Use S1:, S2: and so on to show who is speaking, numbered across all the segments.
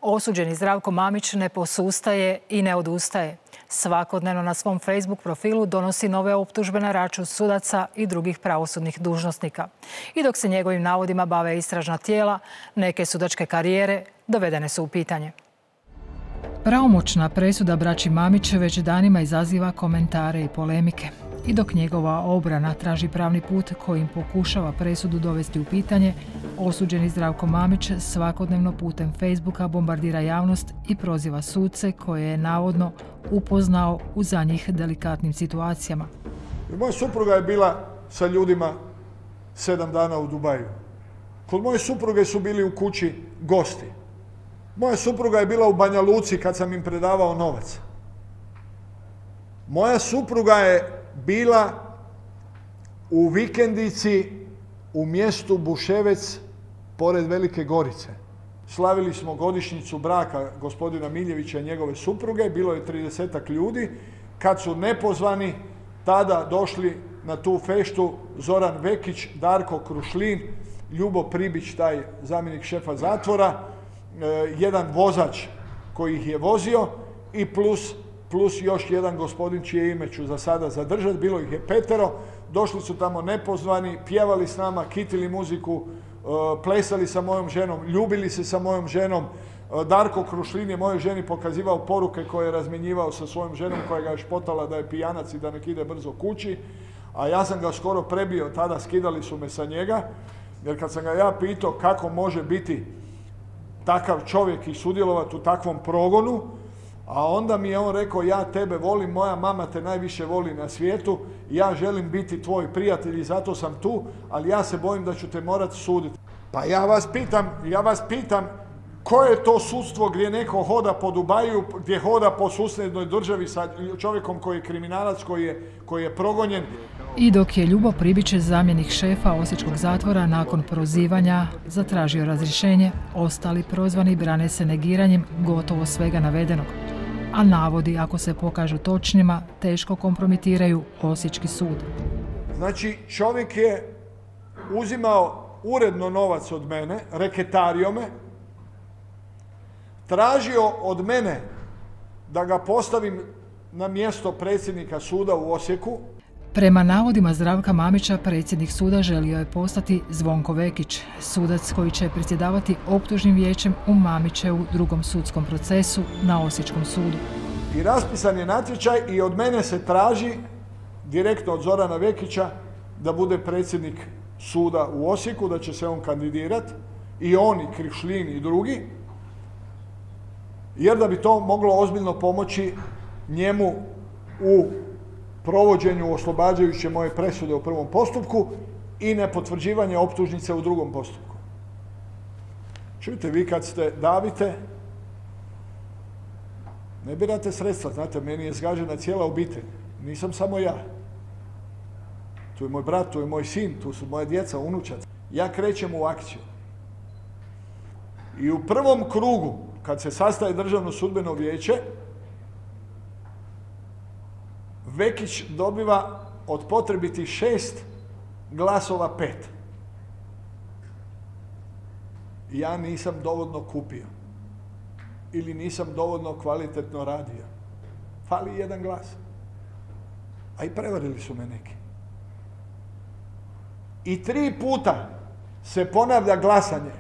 S1: Osuđeni Zdravko Mamić ne posustaje i ne odustaje. Svakodnevno na svom Facebook profilu donosi nove optužbe na račun sudaca i drugih pravosudnih dužnosnika. I dok se njegovim navodima bave istražna tijela, neke sudačke karijere dovedene su u pitanje. Pravomoćna presuda braći Mamić već danima izaziva komentare i polemike. I dok njegova obrana traži pravni put kojim pokušava presudu dovesti u pitanje, osuđeni Zdravko Mamić svakodnevno putem Facebooka bombardira javnost i proziva suce koje je navodno upoznao u za njih delikatnim situacijama.
S2: Moja supruga je bila sa ljudima 7 dana u Dubaju. Kod moje supruge su bili u kući gosti. Moja supruga je bila u Banja Luci kad sam im predavao novac. Moja supruga je bila u vikendici u mjestu Buševec pored Velike Gorice. Slavili smo godišnjicu braka gospodina Miljevića i njegove supruge, bilo je 30-ak ljudi. Kad su nepozvani tada došli na tu feštu Zoran Vekić, Darko Krušlin, Ljubo Pribić, taj zamjenik šefa zatvora, jedan vozač koji ih je vozio i plus još jedan gospodin čije ime ću za sada zadržati, bilo ih je 5. Došli su tamo nepozvani, pjevali s nama, kitili muziku, plesali sa mojom ženom, ljubili se sa mojom ženom. Darko Krušlin je mojoj ženi pokazivao poruke koje je razmjenjivao sa svojom ženom koja ga je špotala da je pijanac i da nek ide brzo kući. A ja sam ga skoro prebio, tada skidali su me sa njega, jer kad sam ga ja pitao kako može biti takav čovjek i sudjelovati u takvom progonu, a onda mi je on rekao, ja tebe volim, moja mama te najviše voli na svijetu, ja želim biti tvoj prijatelj i zato sam tu, ali ja se bojim da ću te morati suditi. Pa ja vas pitam, koje je to sudstvo gdje neko hoda po Dubaju, gdje hoda po susjednoj državi sa čovjekom koji je kriminalac, koji je progonjen?
S1: I dok je Ljubo Pribić, zamjenik šefa osječkog zatvora, nakon prozivanja zatražio razrješenje, ostali prozvani brane se negiranjem gotovo svega navedenog. A navodi, ako se pokažu točnima, teško kompromitiraju osječki sud.
S2: Znači, čovjek je uzimao uredno novac od mene, reketario me, tražio od mene da ga postavim na mjesto predsjednika suda u Osijeku.
S1: Prema navodima Zdravka Mamića, predsjednik suda želio je postati Zvonko Vekić, sudac koji će predsjedavati optužnim vijećem u Mamićevu drugom sudskom procesu na Osječkom sudu.
S2: I raspisan je natječaj i od mene se traži, direktno od Zorana Vekića, da bude predsjednik suda u Osijeku, da će se on kandidirati, i on, i Krišlin, i drugi, jer da bi to moglo ozbiljno pomoći njemu u provođenju oslobađajuće moje presude u prvom postupku i nepotvrđivanje optužnice u drugom postupku. Čujte, vi kad ste davite, ne birate sredstva, znate, meni je zgažena cijela obitelj, nisam samo ja. Tu je moj brat, tu je moj sin, tu su moja djeca, unučac. Ja krećem u akciju. I u prvom krugu, kad se sastaje Državno sudbeno vijeće, Vekić dobiva od potrebitih 6 glasova 5. Ja nisam dovoljno kupio. Ili nisam dovoljno kvalitetno radio. Fali jedan glas. A i prevarili su me neki. I 3 puta se ponavlja glasanje.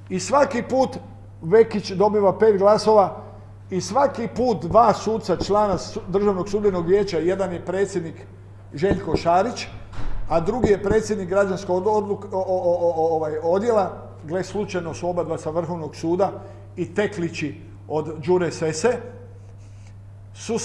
S2: I svaki put Vekić dobiva 5 glasova i svaki put 2 suca člana Državnog sudbenog vijeća, jedan je predsjednik Željko Šarić, a drugi je predsjednik građanskog odjela, gle slučajno su oba dva sa Vrhovnog suda, i teklići od Đure Sese, su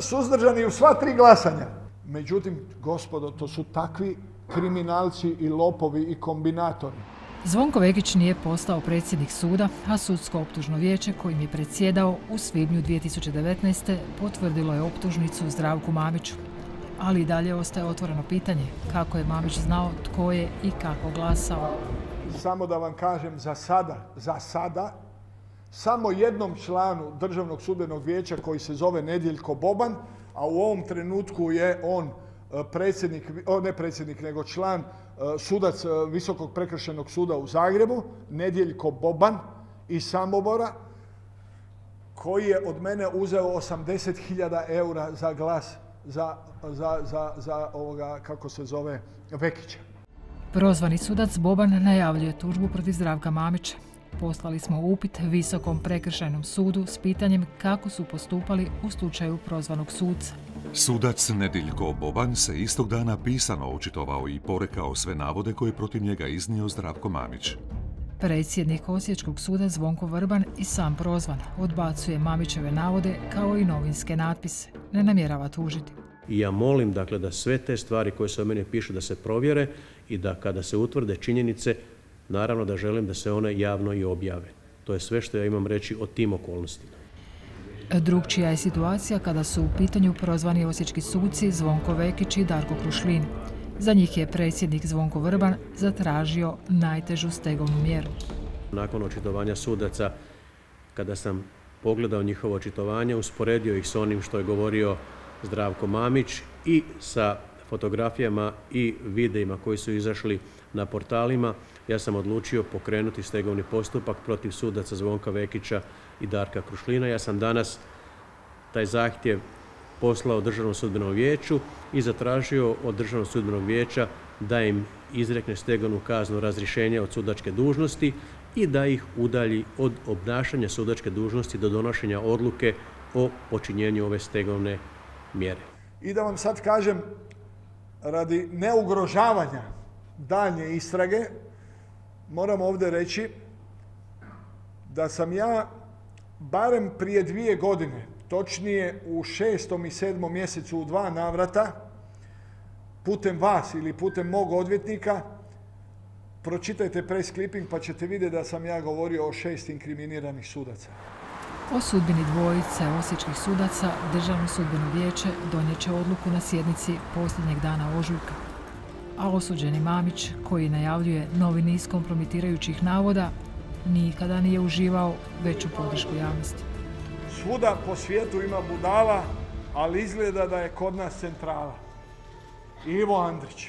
S2: suzdržani u sva 3 glasanja. Međutim, gospodo, to su takvi kriminalci i lopovi i kombinatori.
S1: Zvonko Vekić nije postao predsjednik suda, a sudsko optužno vijeće kojim je predsjedao u svibnju 2019. potvrdilo je optužnicu Zdravku Mamiću. Ali i dalje ostaje otvoreno pitanje kako je Mamić znao tko je i kako glasao.
S2: Samo da vam kažem, za sada, samo jednom članu Državnog sudbenog vijeća koji se zove Nedjeljko Boban, a u ovom trenutku je on sudac Visokog prekršajnog suda u Zagrebu, Nedjeljko Boban, iz Samobora, koji je od mene uzeo 80.000 eura za glas za ovoga, kako se zove, Vekića.
S1: Prozvani sudac Boban najavljuje tužbu protiv Zdravka Mamića. Poslali smo upit Visokom prekršajnom sudu s pitanjem kako su postupali u slučaju prozvanog suca.
S3: Sudac Nediljko Boban se istog dana pisano očitovao i porekao sve navode koje protiv njega iznio Zdravko Mamić.
S1: Predsjednik Osječkog suda Zvonko Vrban i sam prozvan odbacuje Mamićeve navode kao i novinske natpise. Ne namjerava tužiti.
S4: I ja molim dakle da sve te stvari koje se o mene pišu da se provjere i da kada se utvrde činjenice, naravno da želim da se one javno i objave. To je sve što ja imam reći o tim okolnostima.
S1: Drugčija je situacija kada su u pitanju prozvani osječki suci Zvonko Vekić i Darko Krušlin. Za njih je predsjednik Zvonko Vrban zatražio najtežu stegovnu mjeru.
S4: Nakon očitovanja sudaca, kada sam pogledao njihovo očitovanje, usporedio ih s onim što je govorio Zdravko Mamić i sa fotografijama i videima koji su izašli na portalima, ja sam odlučio pokrenuti stegovni postupak protiv sudaca Zvonka Vekića i Darka Krušlina. Ja sam danas taj zahtjev poslao Državnom sudbenom vijeću i zatražio od Državnog sudbenog vijeća da im izrekne stegovnu kaznu razrješenja od sudačke dužnosti i da ih udalji od obnašanja sudačke dužnosti do donošenja odluke o počinjenju ove stegovne mjere.
S2: I da vam sad kažem, radi neugrožavanja daljnje istrage, moram ovdje reći da sam ja barem prije 2 godine, točnije u 6. i 7. mjesecu u 2 navrata, putem vas ili putem mog odvjetnika, pročitajte press clipping pa ćete vidjeti da sam ja govorio o 6 inkriminiranih sudaca.
S1: O sudbini dvojice osječkih sudaca Državno sudbeno vijeće donijet će odluku na sjednici posljednjeg dana ožujka. A osuđeni Mamić, koji najavljuje novi niz kompromitirajućih navoda, nikada nije uživao veću podršku javnosti.
S2: Svuda po svijetu ima budala, ali izgleda da je kod nas centrala. Ivo Andrić.